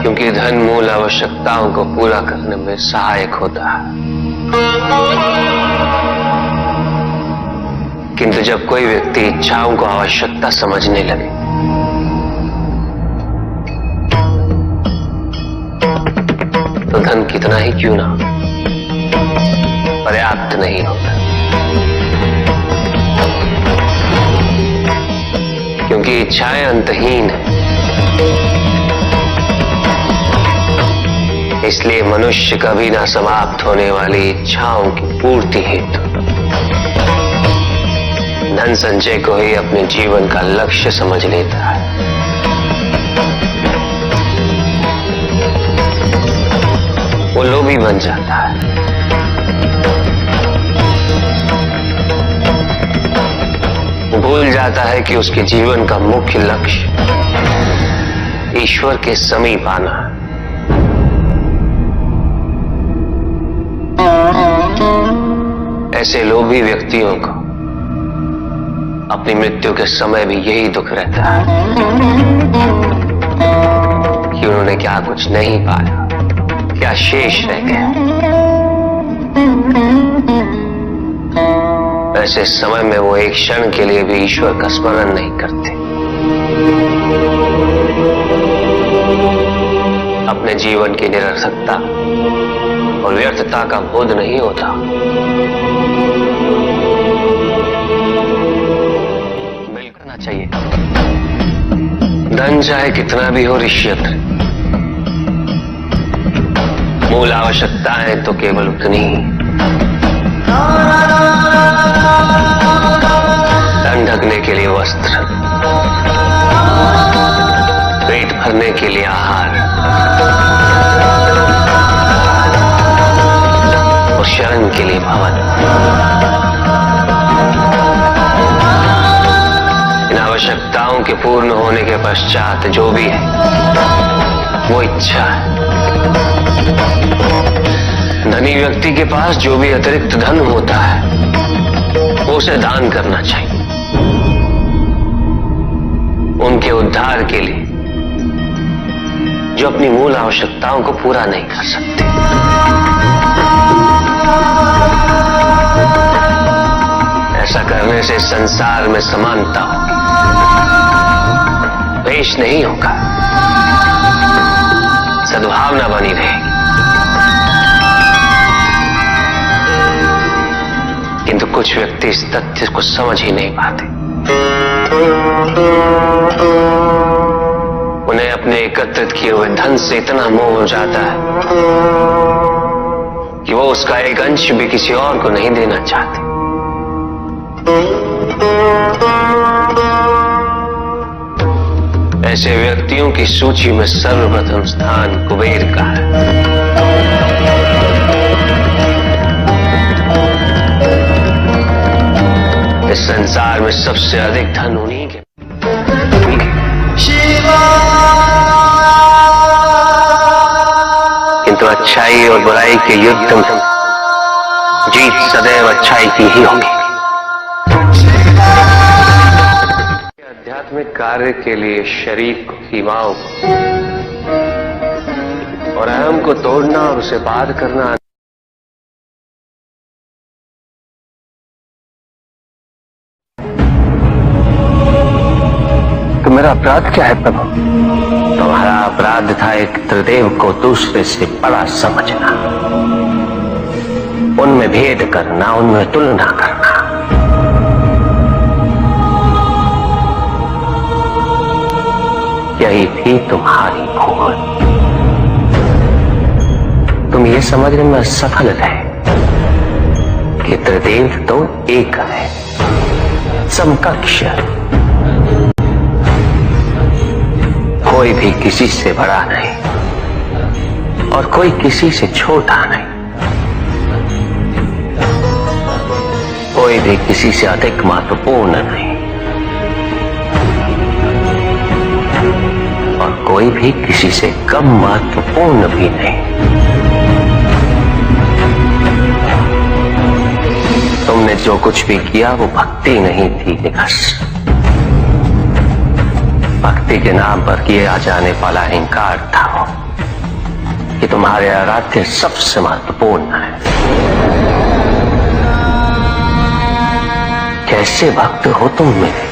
क्योंकि धन मूल आवश्यकताओं को पूरा करने में सहायक होता है। किंतु जब कोई व्यक्ति इच्छाओं को आवश्यकता समझने लगे तो धन कितना ही क्यों ना पर्याप्त नहीं होता, क्योंकि इच्छाएं अंतहीन है। इसलिए मनुष्य कभी ना समाप्त होने वाली इच्छाओं की पूर्ति हेतु धन संचय को ही अपने जीवन का लक्ष्य समझ लेता है। वो लोभी बन जाता है। वो भूल जाता है कि उसके जीवन का मुख्य लक्ष्य ईश्वर के समीप आना है। ऐसे लोभी व्यक्तियों को अपनी मृत्यु के समय भी यही दुख रहता है कि उन्होंने क्या कुछ नहीं पाया, क्या शेष रह गया। ऐसे समय में वो एक क्षण के लिए भी ईश्वर का स्मरण नहीं करते, अपने जीवन की निरर्थकता और व्यर्थता का बोध नहीं होता। करना चाहिए। धन चाहे कितना भी हो ऋष्यत्र, मूल आवश्यकताएं तो केवल उतनी ही। तन ढकने के लिए वस्त्र, पेट भरने के लिए आहार और शरण के लिए भवन। इन आवश्यकताओं के पूर्ण होने के पश्चात जो भी है वो इच्छा है। धनी व्यक्ति के पास जो भी अतिरिक्त धन होता है वो उसे दान करना चाहिए, उनके उद्धार के लिए जो अपनी मूल आवश्यकताओं को पूरा नहीं कर सकते। ऐसा करने से संसार में समानता पेश नहीं होगा, सद्भावना बनी रहेगी। किंतु कुछ व्यक्ति इस तथ्य को समझ ही नहीं पाते। उन्हें अपने एकत्रित किए हुए धन से इतना मोह हो जाता है कि वो उसका एक अंश भी किसी और को नहीं देना चाहते। ऐसे व्यक्तियों की सूची में सर्वप्रथम स्थान कुबेर का है। इस संसार में सबसे अधिक धन उन्हीं के। किंतु अच्छाई और बुराई के युद्ध में जीत सदैव अच्छाई की ही होगी। आध्यात्मिक कार्य के लिए शरीर को, सीमाओं को और अहम को तोड़ना और उसे पार करना। तो मेरा अपराध क्या है प्रभु? तुम्हारा अपराध था एक त्रिदेव को दूसरे से बड़ा समझना, उनमें भेद करना, उनमें तुलना करना। यही थी तुम्हारी भूल। तुम ये समझने में असफल रहे कि त्रिदेव तो एक है, समकक्ष, कोई भी किसी से बड़ा नहीं और कोई किसी से छोटा नहीं, कोई भी किसी से अधिक महत्वपूर्ण नहीं और कोई भी किसी से कम महत्वपूर्ण भी नहीं। तुमने जो कुछ भी किया वो भक्ति नहीं थी, निकस भक्ति के नाम पर किया जाने वाला अहंकार था। कि तुम्हारे आराध्य सबसे महत्वपूर्ण है। कैसे भक्त हो तुम मेरे,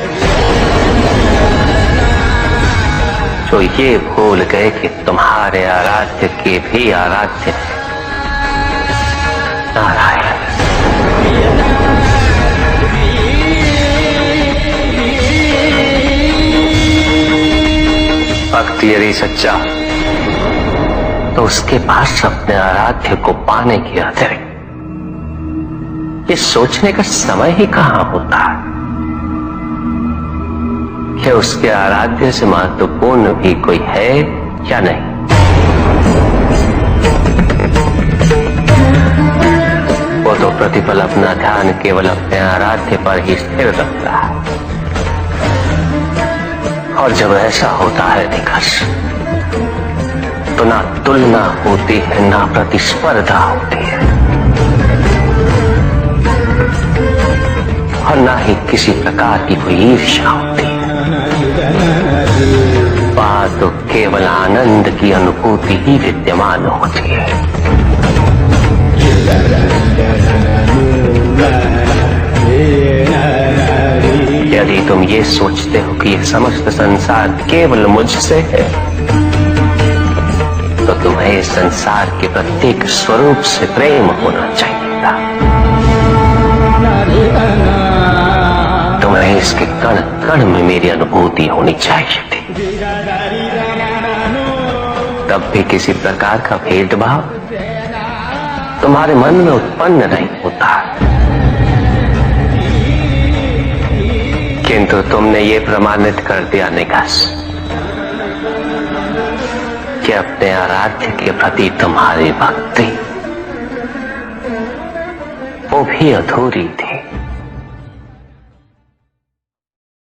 जो ये भूल गए कि तुम्हारे आराध्य के भी आराध्य नारायण। भक्त यदि सच्चा तो उसके पास अपने आराध्य को पाने की अतिरिक्त ये सोचने का समय ही कहां होता है कि उसके आराध्य से महत्वपूर्ण भी कोई है या नहीं। वो तो प्रतिपल अपना ध्यान केवल अपने आराध्य पर ही स्थिर रखता है, और जब ऐसा होता है निकष, तो ना तुलना होती है, ना प्रतिस्पर्धा होती है, और ना ही किसी प्रकार की कोई ईर्ष्या होती है। बात तो केवल आनंद की अनुभूति ही विद्यमान होती है। यदि तुम ये सोचते हो कि यह समस्त संसार केवल मुझसे है, तो तुम्हें इस संसार के प्रत्येक स्वरूप से प्रेम होना चाहिए था। तुम्हें इसके कण कण में मेरी अनुभूति होनी चाहिए थी। तब भी किसी प्रकार का भेदभाव तुम्हारे मन में उत्पन्न नहीं होता, किंतु तुमने ये प्रमाणित कर दिया निकास कि अपने आराध्य के प्रति तुम्हारी भक्ति वो भी अधूरी थी।